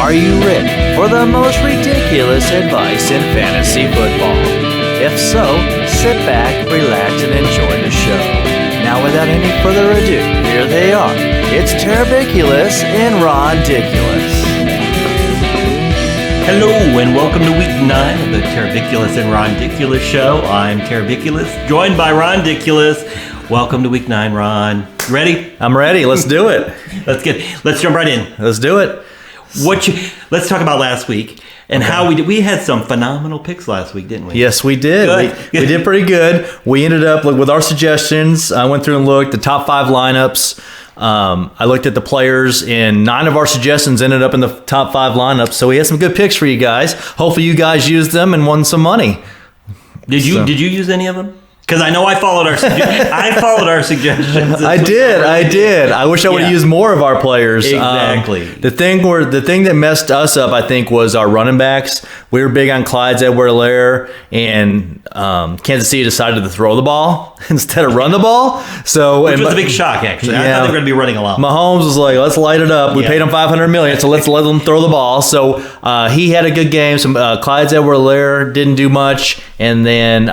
Are you ready for the most ridiculous advice in fantasy football? If so, sit back, relax, and enjoy the show. Now, without any further ado, here they are. It's Terrbiculus and Rondiculus. Hello and welcome to week 9 of the Terrbiculus and Rondiculus show. I'm Terrbiculus, joined by Rondiculus. Welcome to week 9, Ron. You ready? I'm ready. Let's do it. Let's jump right in. Let's do it. Let's talk about last week and how we did. We had some phenomenal picks last week, didn't we? Yes, we did. We did pretty good. We ended up with our suggestions. I went through and looked the top 5 lineups. I looked at the players, and 9 of our suggestions ended up in the top 5 lineups. So we had some good picks for you guys. Hopefully, you guys used them and won some money. Did you use any of them? Because I know I followed our suggestions. I did. I wish I would have used more of our players. Exactly. The thing that messed us up, I think, was our running backs. We were big on Clyde's Edward-Helaire, and Kansas City decided to throw the ball instead of run the ball. Which was a big shock, actually. I thought they were going to be running a lot. Mahomes was like, let's light it up. We paid him $500 million, so let's let them throw the ball. So he had a good game. Clyde's Edward-Helaire didn't do much. And then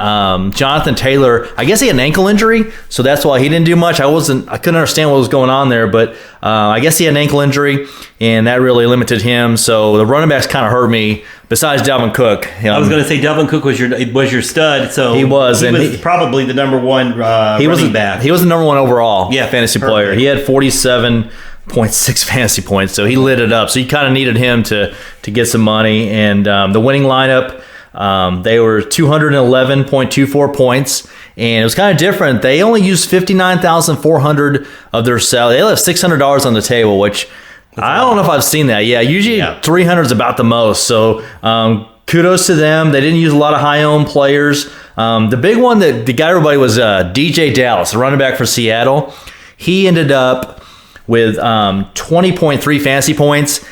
Jonathan Taylor, I guess he had an ankle injury, so that's why he didn't do much. I couldn't understand what was going on there, but I guess he had an ankle injury, and that really limited him. So the running backs kind of hurt me. Besides Dalvin Cook, I was going to say Dalvin Cook was your stud. So he was probably the number one running back. He was the number one overall fantasy player. Perfect. He had 47.6 fantasy points, so he lit it up. So you kind of needed him to get some money, and the winning lineup. They were 211.24 points, and it was kind of different. They only used $59,400 of their salary. They left $600 on the table, which I don't know if I've seen that. Yeah, usually 300 is about the most. So kudos to them. They didn't use a lot of high-owned players. The big one that got everybody was DJ Dallas, the running back for Seattle. He ended up with 20.3 fantasy points.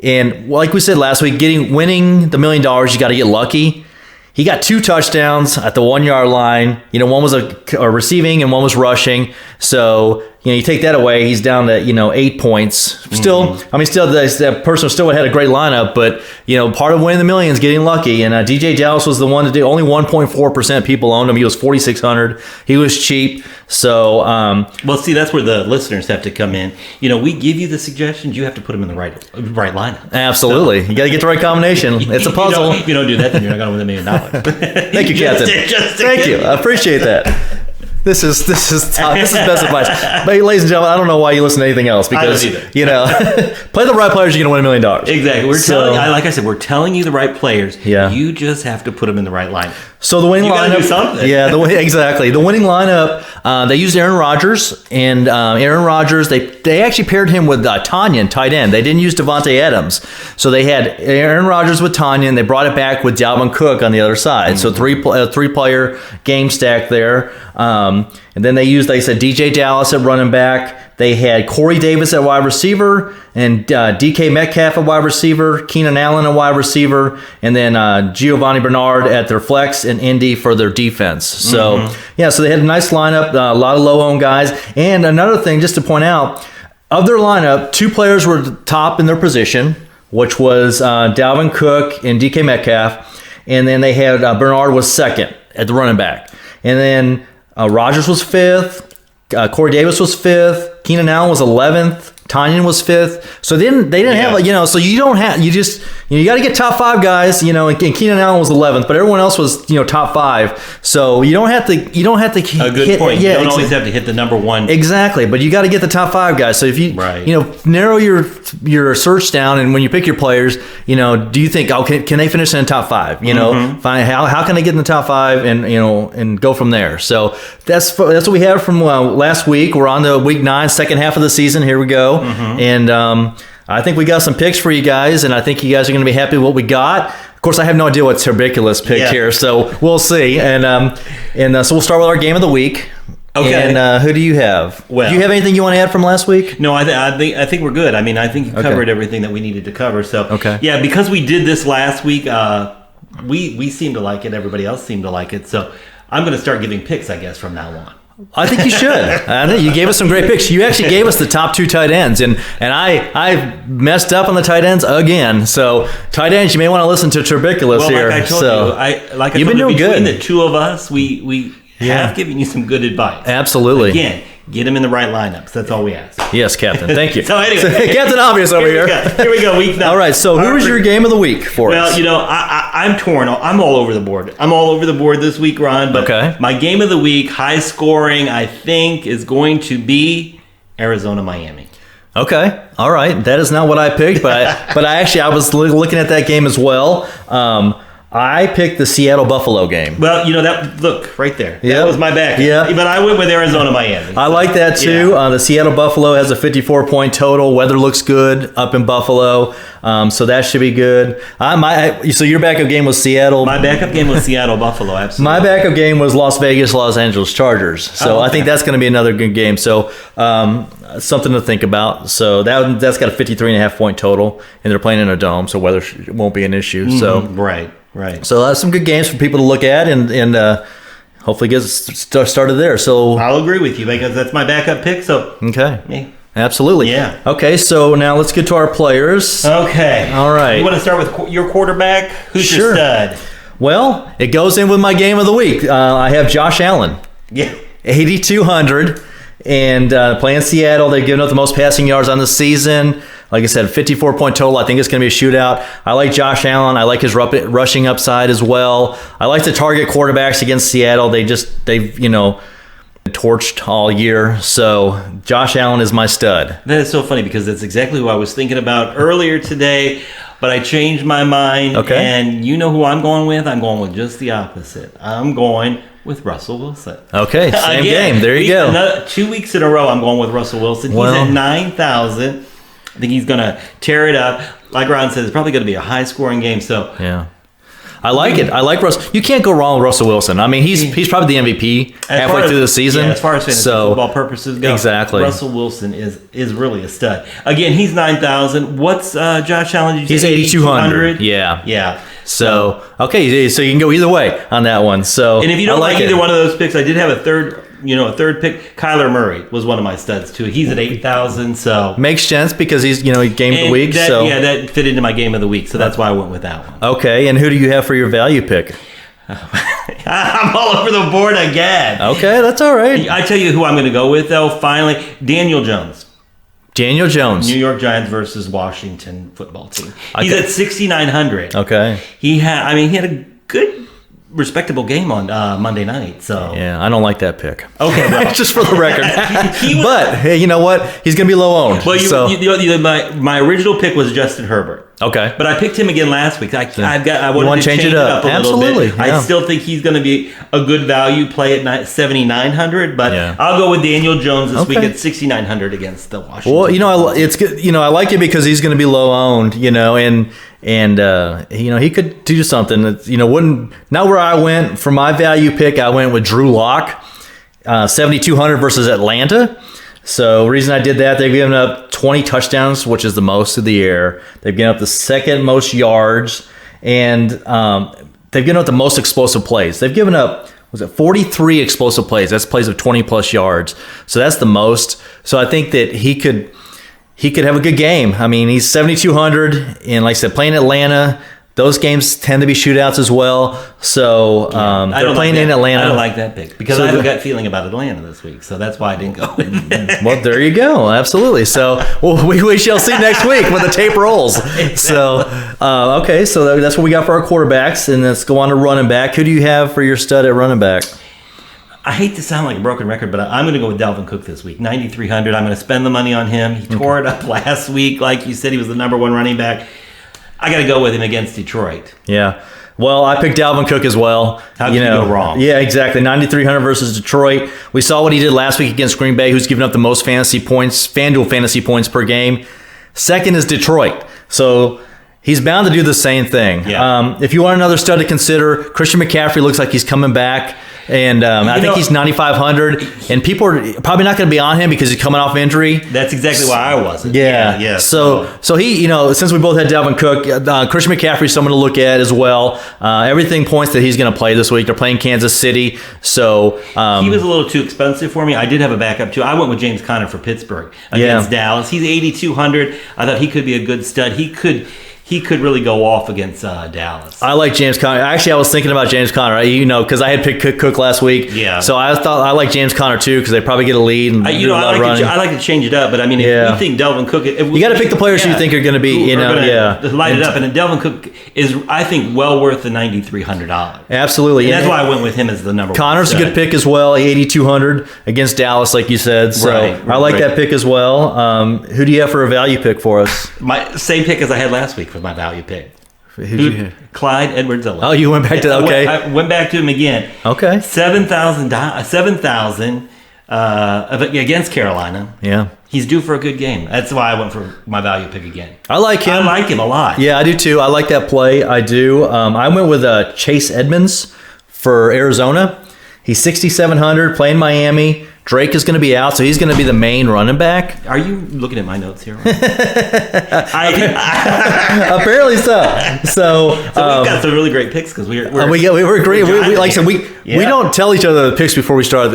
And like we said last week, winning the $1 million, you got to get lucky. He got 2 touchdowns at the 1-yard line. One was a receiving and one was rushing. So you take that away, he's down to 8 points. Still, that person still had a great lineup, but part of winning the million is getting lucky. And DJ Dallas was the one to do. Only 1.4% people owned him. He was $4,600. He was cheap. So well, see, that's where the listeners have to come in. We give you the suggestions. You have to put them in the right lineup. Absolutely, you got to get the right combination. It's a puzzle. If you don't do that, then you're not going to win $1 million. Thank you, Captain. Thank you. I appreciate that. This is best advice. But ladies and gentlemen, I don't know why you listen to anything else, because play the right players, you're gonna win $1 million. Exactly. Like I said, we're telling you the right players. Yeah. You just have to put them in the right lineup. So the winning lineup, do something. Yeah, exactly. The winning lineup, they used Aaron Rodgers, and Aaron Rodgers, they actually paired him with Tanyan, tight end. They didn't use Devontae Adams, so they had Aaron Rodgers with Tanyan. They brought it back with Dalvin Cook on the other side. So three-player game stack there. And then they said DJ Dallas at running back. They had Corey Davis at wide receiver, and DK Metcalf at wide receiver, Keenan Allen at wide receiver, and then Giovanni Bernard at their flex, and Indy for their defense. So so they had a nice lineup, a lot of low-owned guys. And another thing, just to point out, of their lineup, 2 players were top in their position, which was Dalvin Cook and DK Metcalf, and then they had Bernard was second at the running back, and then Rodgers was 5th, Corey Davis was 5th, Keenan Allen was 11th, Tanyan was 5th. So they didn't have so you don't have, you got to get top 5 guys, and Keenan Allen was 11th, but everyone else was top 5. So you don't have to a good point. You don't always have to hit the number 1. Exactly, but you got to get the top 5 guys. So if you narrow your search down, and when you pick your players, do you think, can they finish in the top 5? Find how can they get in the top 5, and go from there. So that's what we have from last week. We're on to week 9, second half of the season. Here we go. And I think we got some picks for you guys, and I think you guys are going to be happy with what we got. Of course, I have no idea what Terrbiculus picked here, so we'll see. And so we'll start with our game of the week. Okay. And who do you have? Well, do you have anything you want to add from last week? No, I think we're good. I think you covered everything that we needed to cover. So because we did this last week, we seemed to like it. Everybody else seemed to like it. So I'm going to start giving picks, I guess, from now on. I think you should. I think you gave us some great picks. You actually gave us the top 2 tight ends, and I messed up on the tight ends again. So tight ends, you may want to listen to Terrbiculus here. Like I told you, you've been doing between good. The two of us, we have given you some good advice. Absolutely. Again, get them in the right lineups. That's all we ask. Yes, Captain. Thank you. So anyway, Captain Obvious over here. Here we go. Week 9. All right. So who was your game of the week for us? Well, I'm torn. I'm all over the board. I'm all over the board this week, Ron. But my game of the week, high scoring, I think, is going to be Arizona-Miami. Okay. All right. That is not what I picked, but I was looking at that game as well. I picked the Seattle-Buffalo game. Well, look, right there. That was my back. Yeah. But I went with Arizona-Miami. I like that, too. Yeah. The Seattle-Buffalo has a 54-point total. Weather looks good up in Buffalo, so that should be good. So your backup game was Seattle? My backup game was Seattle-Buffalo, absolutely. My backup game was Las Vegas-Los Angeles Chargers. So I think that's going to be another good game. So something to think about. So that's got a 53.5-point total, and they're playing in a dome, so weather won't be an issue. So Right. So that's some good games for people to look at and hopefully get started there. So I'll agree with you because that's my backup pick. So okay, absolutely. Yeah. Okay, so now let's get to our players. Okay. All right. You want to start with your quarterback? Who's your stud? Well, it goes in with my game of the week. I have Josh Allen. Yeah. 8,200 and playing Seattle. They've given up the most passing yards on the season. Like I said, 54-point total. I think it's going to be a shootout. I like Josh Allen. I like his rushing upside as well. I like to target quarterbacks against Seattle. They've torched all year. So Josh Allen is my stud. That is so funny because that's exactly what I was thinking about earlier today, but I changed my mind. Okay. And you know who I'm going with? I'm going with just the opposite. I'm going with Russell Wilson. Okay, same game. There you go. 2 weeks in a row, I'm going with Russell Wilson. He's at 9,000. I think he's going to tear it up. Like Ron said, it's probably going to be a high-scoring game. So yeah, I like it. I like Russell. You can't go wrong with Russell Wilson. I mean, he's probably the MVP halfway through the season. Yeah, as far as fantasy football purposes go, exactly. Russell Wilson is really a stud. Again, he's 9,000. What's Josh Allen? Did you he's say 8,200. Yeah. Yeah. So okay, so you can go either way on that one. So and if you don't like either one of those picks, I did have a third pick. Kyler Murray was one of my studs too. He's at 8,000, so makes sense because he's game of the week. That fit into my game of the week, so that's why I went with that one. Okay, and who do you have for your value pick? I'm all over the board again. Okay, that's all right. I tell you who I'm going to go with though. Finally, Daniel Jones. Daniel Jones. New York Giants versus Washington football team. He's at 6,900. Okay. He had a good, respectable game on Monday night. So yeah, I don't like that pick. Okay, well. Just for the record. But hey, you know what? He's going to be low owned. Well, my original pick was Justin Herbert. Okay. But I picked him again last week. I wanted to change it up a Absolutely, little bit. Yeah. I still think he's going to be a good value play at 7,900, but I'll go with Daniel Jones this week at 6,900 against the Washington. Well, it's good. I like it because he's going to be low owned, and he could do something that, wouldn't, not where I went for my value pick. I went with Drew Lock, 7,200 versus Atlanta. So the reason I did that, they've given up 20 touchdowns, which is the most of the year. They've given up the second most yards, and they've given up the most explosive plays. They've given up, 43 explosive plays. That's plays of 20 plus yards. So that's the most. So I think that he could have a good game. I mean, he's 7,200, and like I said, playing Atlanta, those games tend to be shootouts as well. So they're playing in Atlanta. I don't like that pick because I have a gut feeling about Atlanta this week. So that's why I didn't go with that. Well, there you go. Absolutely. So we shall see next week when the tape rolls. Exactly. So, okay. So that's what we got for our quarterbacks. And let's go on to running back. Who do you have for your stud at running back? I hate to sound like a broken record, but I'm going to go with Dalvin Cook this week. 9,300. I'm going to spend the money on him. He tore it up last week. Like you said, he was the number one running back. I got to go with him against Detroit. Yeah. Well, I picked Dalvin Cook as well. How could you go wrong? Yeah, exactly. 9,300 versus Detroit. We saw what he did last week against Green Bay, who's given up the most fantasy points, FanDuel fantasy points per game. Second is Detroit. So he's bound to do the same thing. Yeah. If you want another stud to consider, Christian McCaffrey looks like he's coming back. And I think he's 9,500, and people are probably not going to be on him because he's coming off injury. That's exactly why I wasn't. Yeah. So he, since we both had Dalvin Cook, Christian McCaffrey is someone to look at as well. Everything points that he's going to play this week. They're playing Kansas City, so he was a little too expensive for me. I did have a backup too. I went with James Conner for Pittsburgh against Dallas. He's 8,200. I thought he could be a good stud. He could really go off against Dallas. I like James Conner. Actually, I was thinking about James Conner, because I had picked Cook last week. Yeah. So I thought I like James Conner too because they probably get a lead and do a lot of running. I like to change it up, but I mean, if we think Dalvin Cook, you got to pick the players you think are going to be, light it up. And Dalvin Cook is, I think, well worth the $9,300. Absolutely. And that's why I went with him as the number one. Connor's a good pick as well, 8,200 against Dallas, like you said. So I like that pick as well. Who do you have for a value pick for us? My same pick as I had last week for my value pick. Clyde Edwards-Helaire. Oh, you went back to that? Okay. I went back to him again. Okay. $7,000 against Carolina. Yeah. He's due for a good game. That's why I went for my value pick again. I like him. I like him a lot. Yeah, I do too. I like that play. I do. I went with Chase Edmonds for Arizona. He's 6,700, playing Miami. Drake is going to be out, so he's going to be the main running back. Are you looking at my notes here? Apparently so. So we've got some really great picks because we were great. Like I said, we don't tell each other the picks before we start.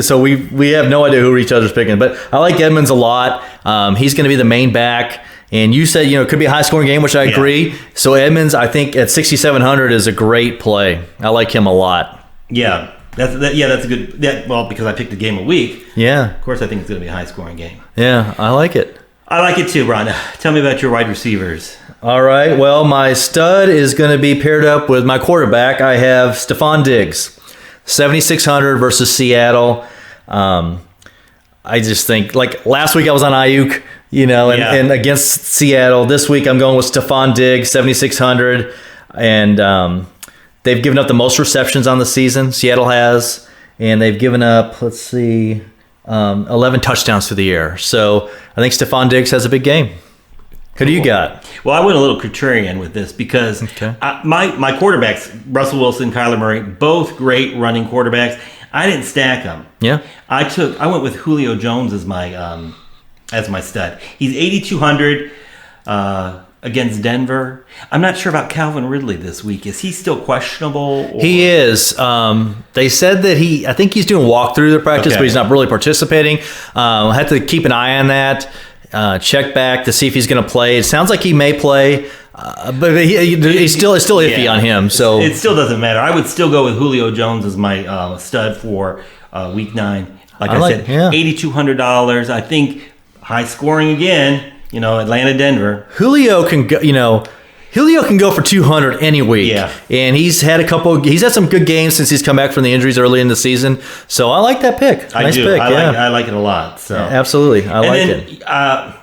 So we have no idea who each other's picking. But I like Edmonds a lot. He's going to be the main back. And you said, it could be a high-scoring game, which I agree. So Edmonds, I think at 6,700 is a great play. I like him a lot. Yeah. That's a good. Because I picked a game a week. Yeah. Of course, I think it's going to be a high-scoring game. Yeah, I like it. I like it too, Ron. Tell me about your wide receivers. All right. Well, my stud is going to be paired up with my quarterback. I have Stephon Diggs, 7,600 versus Seattle. I just think, like last week I was on Ayuk, and against Seattle. This week I'm going with Stephon Diggs, 7,600, and they've given up the most receptions on the season, Seattle has, and they've given up, 11 touchdowns through the air. So I think Stephon Diggs has a big game. Who do you got? Well, I went a little contrarian with this because my quarterbacks, Russell Wilson, Kyler Murray, both great running quarterbacks. I didn't stack them. Yeah. I went with Julio Jones as my stud. He's 8,200. Against Denver. I'm not sure about Calvin Ridley this week. Is he still questionable? He is. They said that I think he's doing walkthrough the practice, but he's not really participating. I have to keep an eye on that. Check back to see if he's going to play. It sounds like he may play, but it's still iffy on him. So it still doesn't matter. I would still go with Julio Jones as my stud for Week 9. Like I said, $8,200. I think high scoring again. Atlanta, Denver. Julio can go. Julio can go for 200 any week. Yeah. And he's had some good games since he's come back from the injuries early in the season. So I like that pick. I do. Pick. I like it a lot. So absolutely, I like it. I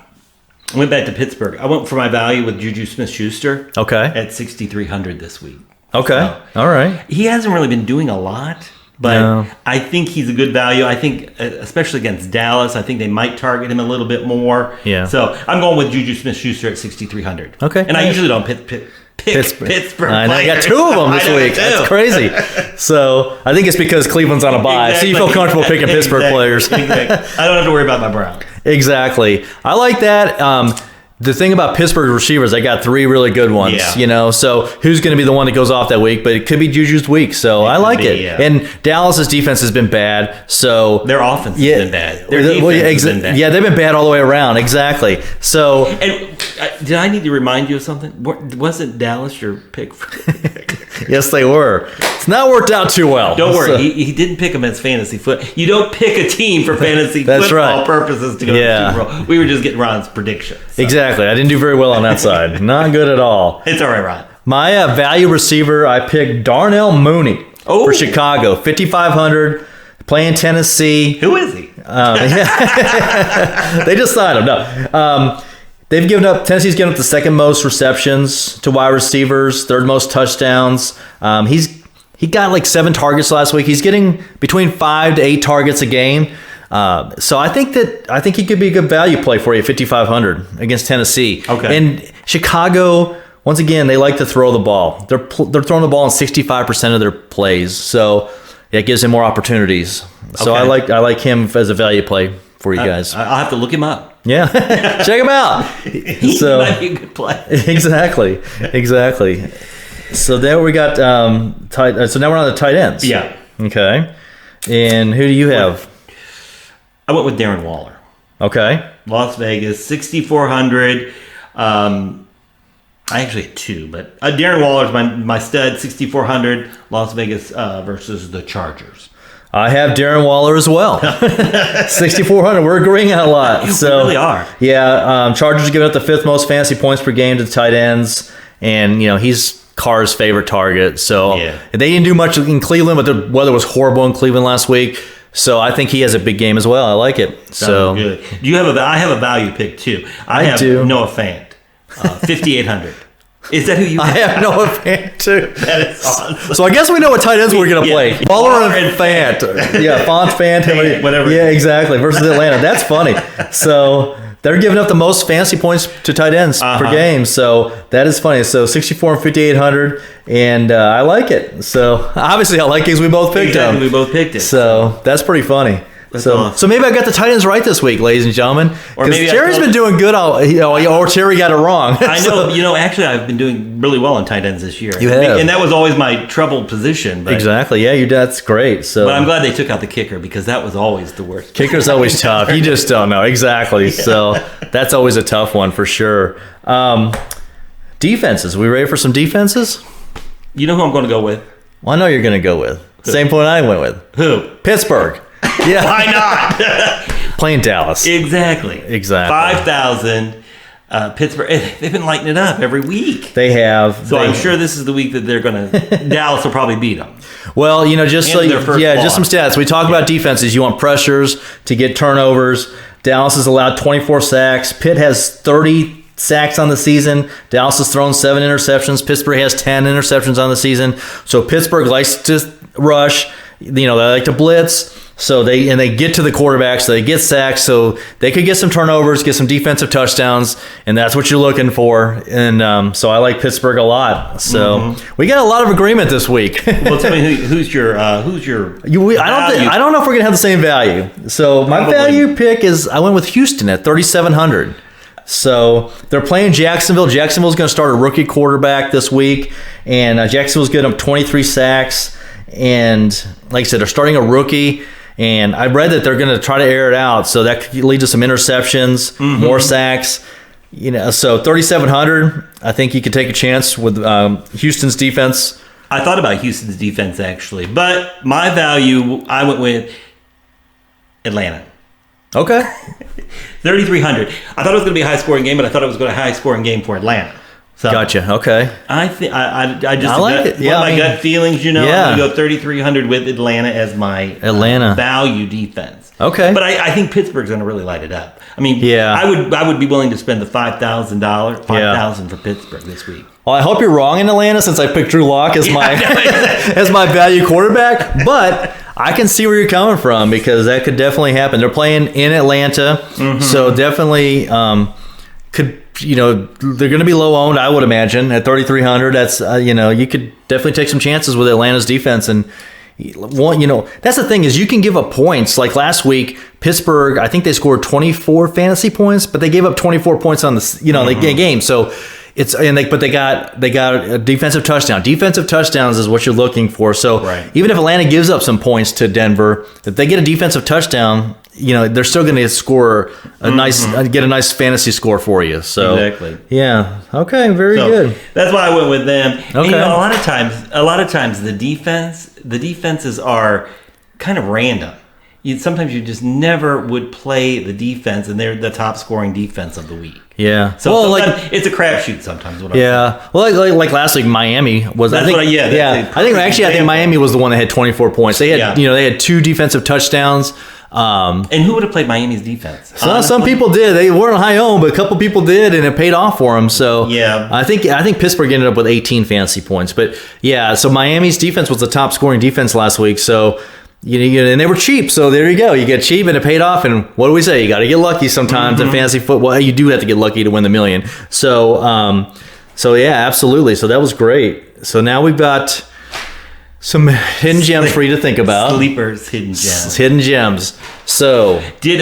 went back to Pittsburgh. I went for my value with Juju Smith-Schuster. Okay. At 6,300 this week. Okay. So, all right. He hasn't really been doing a lot. But I think he's a good value. I think, especially against Dallas, I think they might target him a little bit more. Yeah. So I'm going with Juju Smith-Schuster at 6,300. Okay. And I usually don't pick Pittsburgh. I know. I got two of them this week. That's crazy. So I think it's because Cleveland's on a bye. Exactly. So you feel comfortable picking Pittsburgh players. Exactly. I don't have to worry about my Browns. Exactly. I like that. The thing about Pittsburgh receivers, they got three really good ones, so who's going to be the one that goes off that week? But it could be Juju's week, so I like it. Yeah. And Dallas's defense has been bad, so their offense has been bad. Their defense has been bad. Yeah, they've been bad all the way around. Exactly. So, and did I need to remind you of something? Wasn't Dallas your pick? Yes, they were. It's not worked out too well. Don't worry. So. He didn't pick them as fantasy football. You don't pick a team for fantasy football purposes to go to the Super Bowl. We were just getting Ron's predictions. So. Exactly. I didn't do very well on that side. Not good at all. It's all right, Ron. My value receiver, I picked Darnell Mooney for Chicago, 5,500, playing Tennessee. Who is he? They just signed him. No. Tennessee's given up the second most receptions to wide receivers, third most touchdowns. He got like 7 targets last week. He's getting between 5 to 8 targets a game. So I think he could be a good value play for you at 5,500 against Tennessee. Okay. And Chicago once again, they like to throw the ball. They're throwing the ball in 65% of their plays, so it gives him more opportunities. So Okay. I like him as a value play for you guys. I'll have to look him up. Yeah, check him out. He So might be a good play. exactly. So there we got so now we're on the tight ends. Yeah. Okay. And who do you have? I went with Darren Waller. Okay. Las Vegas, 6,400. I actually had two, but Darren Waller's my stud, 6,400. Las Vegas versus the Chargers. I have Darren Waller as well. 6,400. We're agreeing on a lot. So, we really are. Yeah. Chargers giving up the 5th most fantasy points per game to the tight ends, and he's Carr's favorite target. So they didn't do much in Cleveland, but the weather was horrible in Cleveland last week. So I think he has a big game as well. I like it. So Good. Do you have I have a value pick too. I have do. Noah Fant, 5,800. Is that who you I have? have Noah Fant too. That is awesome. So I guess we know what tight ends we're going to play. Waller and Fant. Yeah, Fant, whatever. Yeah, exactly. Versus Atlanta. That's funny. So they're giving up the most fantasy points to tight ends per game. So that is funny. So 64 and 5,800. And I like it. So obviously I like it because we both picked them. We both picked it. So that's pretty funny. Awesome. So maybe I got the tight ends right this week, ladies and gentlemen. Or Because maybe Terry's been doing good, or Terry got it wrong. I know. Actually, I've been doing really well in tight ends this year. You have. And that was always my troubled position. But, Exactly. Yeah, that's great. So, but I'm glad they took out the kicker because that was always the worst. Kicker's always tough. You just don't know. Exactly. So that's always a tough one for sure. Defenses. We ready for some defenses? You know who I'm going to go with? Well, I know you're going to go with. Same point I went with. Who? Pittsburgh. Yeah. Why not? Playing Dallas. Exactly. 5,000. Pittsburgh. They've been lighting it up every week. They have. So I'm sure this is the week that they're going to. Dallas will probably beat them. Well, just And their first just some loss. stats. We talk about defenses. You want pressures to get turnovers. Dallas has allowed 24 sacks. Pitt has 30 sacks on the season. Dallas has thrown 7 interceptions. Pittsburgh has 10 interceptions on the season. So Pittsburgh likes to rush. They like to blitz. So they get to the quarterback, so they get sacks, so they could get some turnovers, get some defensive touchdowns, and that's what you're looking for. And so I like Pittsburgh a lot. So we got a lot of agreement this week. Well, tell me who's your I value? don't know if we're gonna have the same value. So my Probably. value pick is I went with Houston at 3,700. So they're playing Jacksonville. Jacksonville's going to start a rookie quarterback this week, and Jacksonville's getting up 23 sacks. And like I said, they're starting a rookie. And I read that they're going to try to air it out, so that could lead to some interceptions, more sacks. So 3,700. I think you could take a chance with Houston's defense. I thought about Houston's defense actually, but my value I went with Atlanta. Okay. 3,300. I thought it was going to be a high scoring game, but I thought it was going to be a high scoring game for Atlanta. So Gotcha. Okay. I think I just I like it. Yeah, my gut feelings. Yeah. I'm going to go 3,300 with Atlanta as my Atlanta value defense. Okay. But I think Pittsburgh's going to really light it up. I mean, Yeah. I would be willing to spend the $5,000 for Pittsburgh this week. Well, I hope you're wrong in Atlanta since I picked Drew Lock as my as my value quarterback, but I can see where you're coming from because that could definitely happen. They're playing in Atlanta, so definitely could they're going to be low owned. I would imagine at 3,300. That's you could definitely take some chances with Atlanta's defense and. That's the thing is you can give up points. Like last week, Pittsburgh, I think they scored 24 fantasy points, but they gave up 24 points on the game. So but they got a defensive touchdown. Defensive touchdowns is what you're looking for. So even if Atlanta gives up some points to Denver, if they get a defensive touchdown, they're still going to score get a nice fantasy score for you. So exactly. Yeah. Okay. Very good. That's why I went with them. Okay. And, a lot of times the defenses are kind of random. Sometimes you just never would play the defense, and they're the top scoring defense of the week. Yeah. So it's a crapshoot sometimes. Yeah. Well, like last week, Miami was. I think Miami was the one that had 24 points. They had they had 2 defensive touchdowns. And who would have played Miami's defense? Some people did. They weren't high owned, but a couple people did, and it paid off for them. So yeah, I think Pittsburgh ended up with 18 fantasy points. But yeah, so Miami's defense was the top scoring defense last week. So and they were cheap. So there you go. You get cheap, and it paid off. And what do we say? You got to get lucky sometimes in fantasy football. You do have to get lucky to win the million. So So yeah, absolutely. So that was great. So now we've got some hidden gems for you to think about. Sleepers, hidden gems. Hidden gems. So did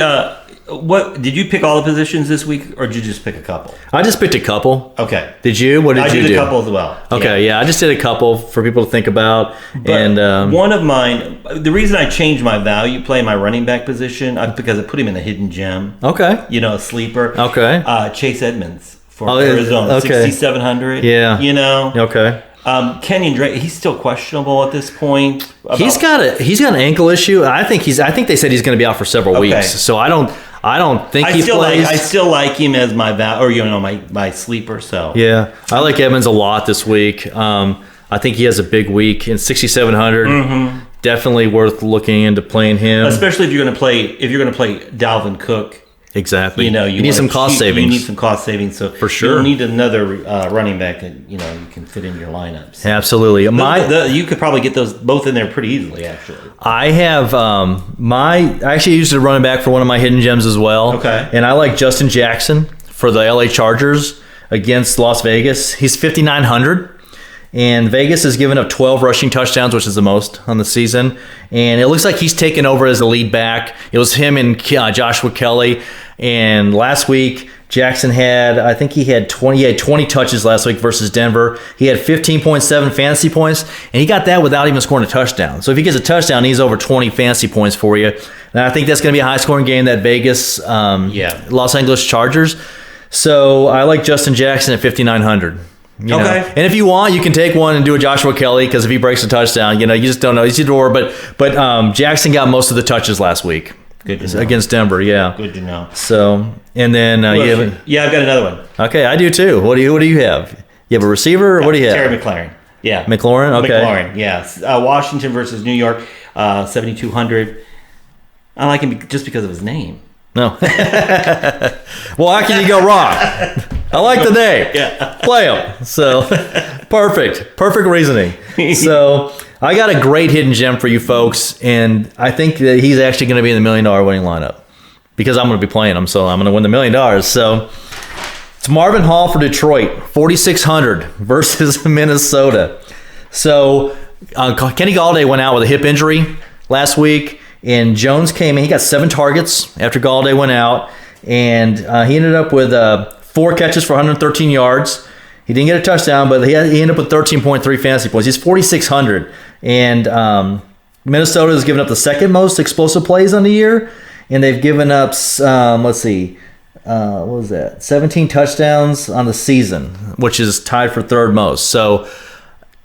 you pick all the positions this week, or did you just pick a couple? I just picked a couple. Okay. Did you? What did you do? I did a couple as well. Okay, yeah. I just did a couple for people to think about. But and one of mine, the reason I changed my value play, my running back position, because I put him in a hidden gem. Okay. A sleeper. Okay. Chase Edmonds for Arizona, okay. 6,700. Yeah. Okay. Kenyon Drake, he's still questionable at this point. He's got an ankle issue. I think they said he's going to be out for several weeks. So I don't think he plays. I still like him as my my sleeper. So yeah, I like Evans a lot this week. I think he has a big week in 6,700. Mm-hmm. Definitely worth looking into playing him, especially if you're going to play Dalvin Cook. Exactly. You need some cost savings. You need some cost savings. So for sure, you'll need another running back that you can fit in your lineups. Absolutely. You could probably get those both in there pretty easily. Actually, I have I actually used a running back for one of my hidden gems as well. Okay. And I like Justin Jackson for the LA Chargers against Las Vegas. He's 5,900. And Vegas has given up 12 rushing touchdowns, which is the most on the season. And it looks like he's taken over as the lead back. It was him and Joshua Kelly. And last week, Jackson had 20 touches last week versus Denver. He had 15.7 fantasy points, and he got that without even scoring a touchdown. So if he gets a touchdown, he's over 20 fantasy points for you. And I think that's going to be a high-scoring game, that Vegas Los Angeles Chargers. So I like Justin Jackson at 5,900. Okay. And if you want, you can take one and do a Joshua Kelly, because if he breaks a touchdown, you just don't know. He's a door, but Jackson got most of the touches last week. Good to know. Against Denver, yeah. Good to know. So, and then I've got another one. Okay, I do too. What do you have? You have a receiver, or what do you have? Terry McLaurin. Yeah. McLaurin. Okay. McLaurin. Yes. Washington versus New York, 7,200. I like him just because of his name. No. Well, how can you go wrong? I like the name. Yeah. Play him. So, perfect reasoning. So, I got a great hidden gem for you folks, and I think that he's actually going to be in the $1 million winning lineup because I'm going to be playing him, so I'm going to win the $1 million. So, it's Marvin Hall for Detroit, 4,600 versus Minnesota. So, Kenny Galladay went out with a hip injury last week. And Jones came in. He got 7 targets after Galladay went out. And he ended up with 4 catches for 113 yards. He didn't get a touchdown, but he ended up with 13.3 fantasy points. He's 4,600. And Minnesota has given up the second most explosive plays on the year. And they've given up, what was that? 17 touchdowns on the season, which is tied for third most. So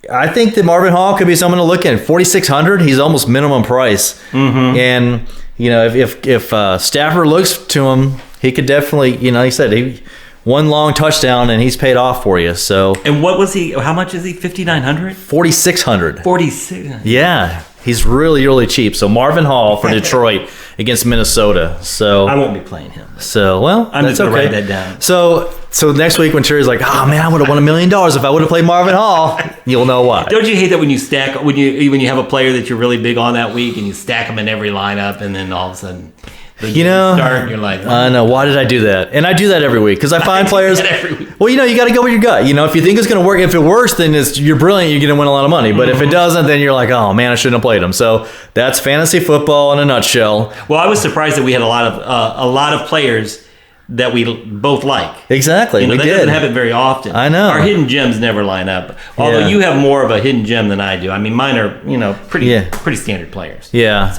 I think that Marvin Hall could be someone to look at. 4,600, he's almost minimum price. Mm-hmm. And if Stafford looks to him, he could definitely, he said one long touchdown and he's paid off for you. So. And what was he? How much is he? 5,900. 4,600. 46. Yeah, he's really, really cheap. So Marvin Hall for Detroit against Minnesota. So I won't be playing him. So I'm just gonna write that down. So next week when Terry's like, oh man, I would have won $1 million if I would have played Marvin Hall, you'll know why. Don't you hate that when you stack when you have a player that you're really big on that week and you stack them in every lineup and then all of a sudden start and you're like, I know, why did I do that? And I do that every week because I find players. Well, you got to go with your gut. If you think it's going to work, if it works, then you're brilliant. You're going to win a lot of money. But if it doesn't, then you're like, oh man, I shouldn't have played him. So that's fantasy football in a nutshell. Well, I was surprised that we had a lot of players that we both like. Exactly. That doesn't happen very often. I know. Our hidden gems never line up. Although you have more of a hidden gem than I do. I mean, mine are, pretty standard players. Yeah.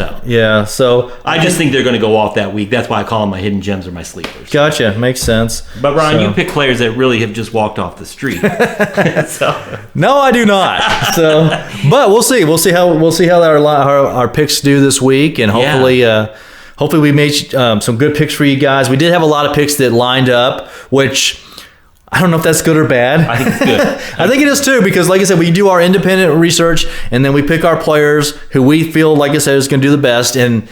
So I just think they're going to go off that week. That's why I call them my hidden gems or my sleepers. Gotcha. Makes sense. But Ron, you pick players that really have just walked off the street. No, I do not. So, but we'll see. We'll see how our picks do this week, and hopefully. Hopefully we made some good picks for you guys. We did have a lot of picks that lined up, which I don't know if that's good or bad. I think it's good. I think it is too, because like I said, we do our independent research, and then we pick our players who we feel, like I said, is going to do the best, and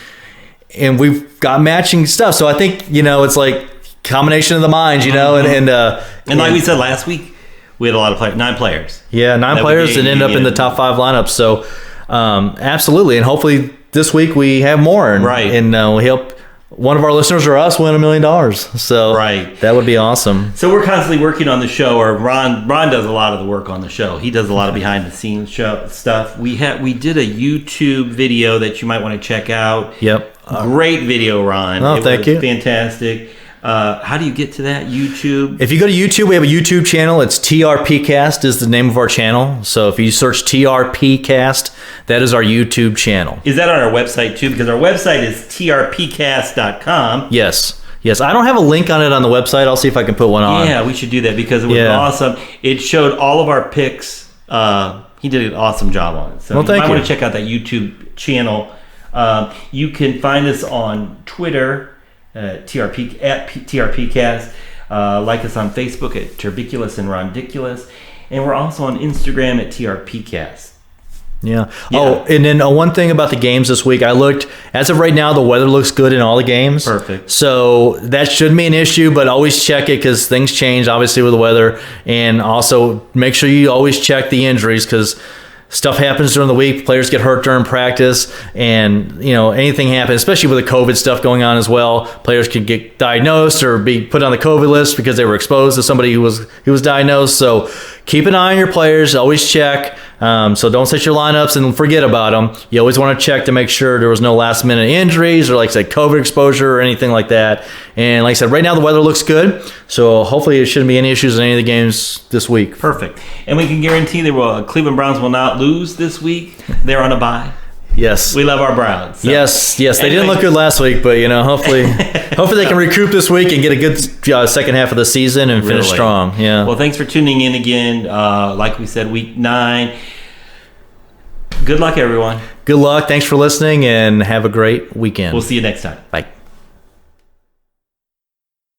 we've got matching stuff. So I think, it's like combination of the minds, and like we said last week, we had a lot of players, 9 players. Yeah, 9 players that end up in the top 5 lineups. So absolutely, and hopefully this week we have more, and we'll one of our listeners or us win $1 million. So Right. that would be awesome. So we're constantly working on the show, or Ron does a lot of the work on the show. He does a lot of behind the scenes show stuff. We did a YouTube video that you might want to check out. Yep. Great video, Ron. Oh, thank you. Fantastic. How do you get to that? YouTube? If you go to YouTube, we have a YouTube channel. It's TRPcast is the name of our channel. So if you search TRPcast, that is our YouTube channel. Is that on our website too? Because our website is trpcast.com. Yes. Yes. I don't have a link on it on the website. I'll see if I can put one on. Yeah, we should do that because it was Yeah. awesome. It showed all of our picks. He did an awesome job on it. So Well, thank you might you. want to check out that YouTube channel. You can find us on Twitter, TRPcast. Like us on Facebook at Terrbiculus and Rondiculus. And we're also on Instagram at TRPcast. Yeah. Yeah. Oh, and then one thing about the games this week, I looked, as of right now, the weather looks good in all the games. Perfect. So that shouldn't be an issue, but always check it because things change, obviously, with the weather. And also make sure you always check the injuries because stuff happens during the week. Players get hurt during practice, and anything happens, especially with the COVID stuff going on as well. Players can get diagnosed or be put on the COVID list because they were exposed to somebody who was diagnosed. So keep an eye on your players. Always check. So don't set your lineups and forget about them. You always want to check to make sure there was no last minute injuries or, like I said, COVID exposure or anything like that. And like I said, right now the weather looks good, so hopefully there shouldn't be any issues in any of the games this week. Perfect. And we can guarantee Cleveland Browns will not lose this week. They're on a bye. Yes. We love our Browns. So. Yes. They didn't look good last week, but hopefully they can recoup this week and get a good second half of the season and finish Really. strong. Yeah. Well, thanks for tuning in again. Like we said, week 9. Good luck, everyone. Good luck. Thanks for listening, and have a great weekend. We'll see you next time. Bye.